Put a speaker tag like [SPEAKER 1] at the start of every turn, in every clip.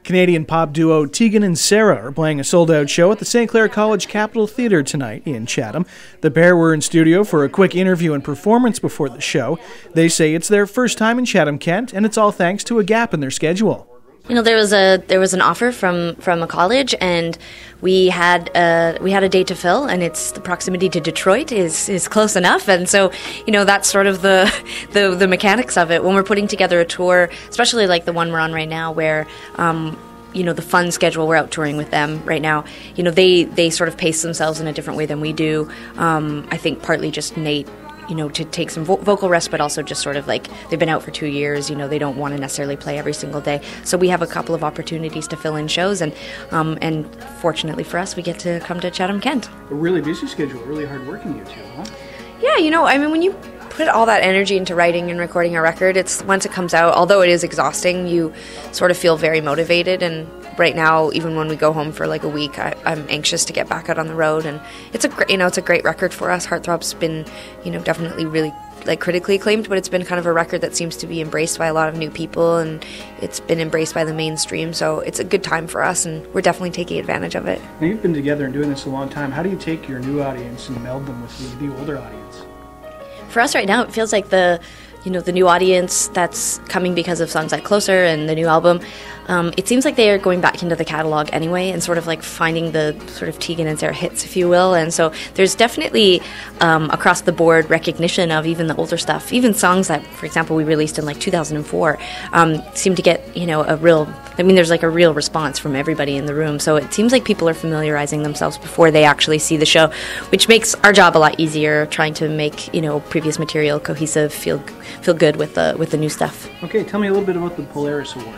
[SPEAKER 1] Canadian pop duo Tegan and Sara are playing a sold-out show at the St. Clair College Capitol Theatre tonight in Chatham. The pair were in studio for a quick interview and performance before the show. They say it's their first time in Chatham-Kent, and it's all thanks to a gap in their schedule.
[SPEAKER 2] You know, there was an offer from a college, and we had a date to fill, and it's the proximity to Detroit is close enough, and so you know that's sort of the mechanics of it when we're putting together a tour, especially like the one we're on right now, where you know, the fun schedule, we're out touring with them right now. You know, they sort of pace themselves in a different way than we do. I think partly just Nate, you know, to take some vocal rest, but also just sort of like they've been out for 2 years, you know, they don't want to necessarily play every single day. So we have a couple of opportunities to fill in shows, and fortunately for us, we get to come to Chatham-Kent.
[SPEAKER 1] A really busy schedule, really hard working, you two, huh?
[SPEAKER 2] Yeah, you know, I mean, when you put all that energy into writing and recording a record, it's once it comes out, although it is exhausting, you sort of feel very motivated. And right now, even when we go home for like a week, I'm anxious to get back out on the road. And it's a great record for us. Heartthrob's been, you know, definitely really like critically acclaimed, but it's been kind of a record that seems to be embraced by a lot of new people, and it's been embraced by the mainstream. So it's a good time for us, and we're definitely taking advantage of it.
[SPEAKER 1] Now, you've been together and doing this a long time. How do you take your new audience and meld them with the older audience?
[SPEAKER 2] For us right now, it feels like the new audience that's coming because of songs like Closer and the new album, it seems like they are going back into the catalog anyway and sort of like finding the sort of Tegan and Sara hits, if you will. And so there's definitely across the board recognition of even the older stuff, even songs that, for example, we released in like 2004, seem to get, you know, there's like a real response from everybody in the room. So it seems like people are familiarizing themselves before they actually see the show, which makes our job a lot easier, trying to make, you know, previous material cohesive, feel good with the new stuff.
[SPEAKER 1] Okay, tell me a little bit about the Polaris Award.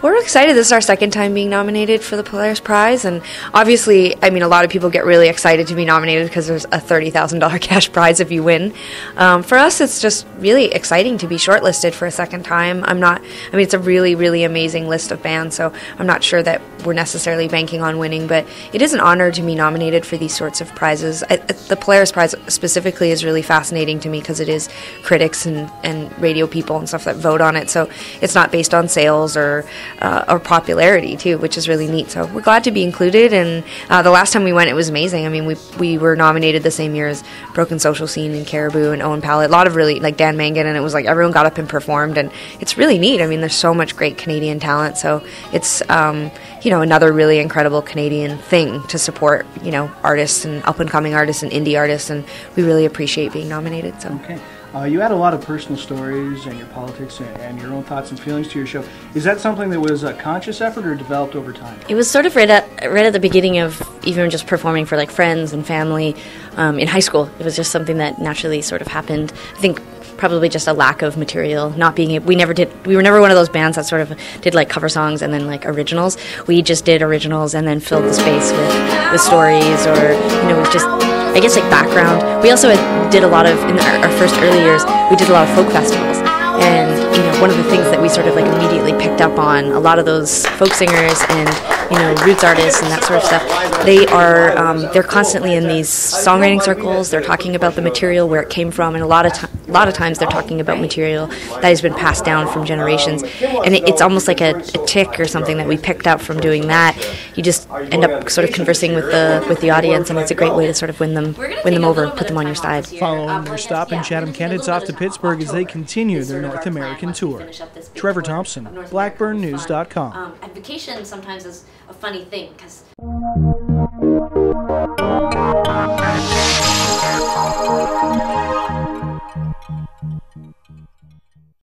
[SPEAKER 2] We're excited. This is our second time being nominated for the Polaris Prize, and obviously, I mean, a lot of people get really excited to be nominated because there's a $30,000 cash prize if you win. For us, it's just really exciting to be shortlisted for a second time. It's a really, really amazing list of bands, so I'm not sure that we're necessarily banking on winning, but it is an honor to be nominated for these sorts of prizes. The Polaris Prize specifically is really fascinating to me because it is critics and radio people and stuff that vote on it, so it's not based on sales or popularity too, which is really neat. So we're glad to be included, and the last time we went, it was amazing. I mean, we were nominated the same year as Broken Social Scene and Caribou and Owen Pallett, a lot of really, like Dan Mangan, and it was like everyone got up and performed, and it's really neat. I mean, there's so much great Canadian talent, so it's you know, another really incredible Canadian thing to support, you know, artists and up-and-coming artists and indie artists, and we really appreciate being nominated. So. Okay.
[SPEAKER 1] You add a lot of personal stories and your politics and your own thoughts and feelings to your show. Is that something that was a conscious effort or developed over time?
[SPEAKER 2] It was sort of right at the beginning of even just performing for like friends and family in high school. It was just something that naturally sort of happened. I think probably just a lack of material, not being able, we were never one of those bands that sort of did like cover songs and then like originals. We just did originals and then filled the space with stories, or, you know, just, I guess, like background. We also did a lot of, in our first early years, we did a lot of folk festivals. And, you know, one of the things that we sort of like immediately picked up on, a lot of those folk singers and, you know, roots artists and that sort of stuff, they're constantly in these songwriting circles. They're talking about the material, where it came from, and a lot of times they're talking about material that has been passed down from generations. And it's almost like a tick or something that we picked up from doing that. You just end up sort of conversing with the audience, and it's a great way to sort of win them over, put them on your side.
[SPEAKER 1] Following their stop in Chatham-Kent, it's off to Pittsburgh as they continue their North American tour. Trevor Thompson, BlackburnNews.com.
[SPEAKER 2] Vacation sometimes is a funny thing because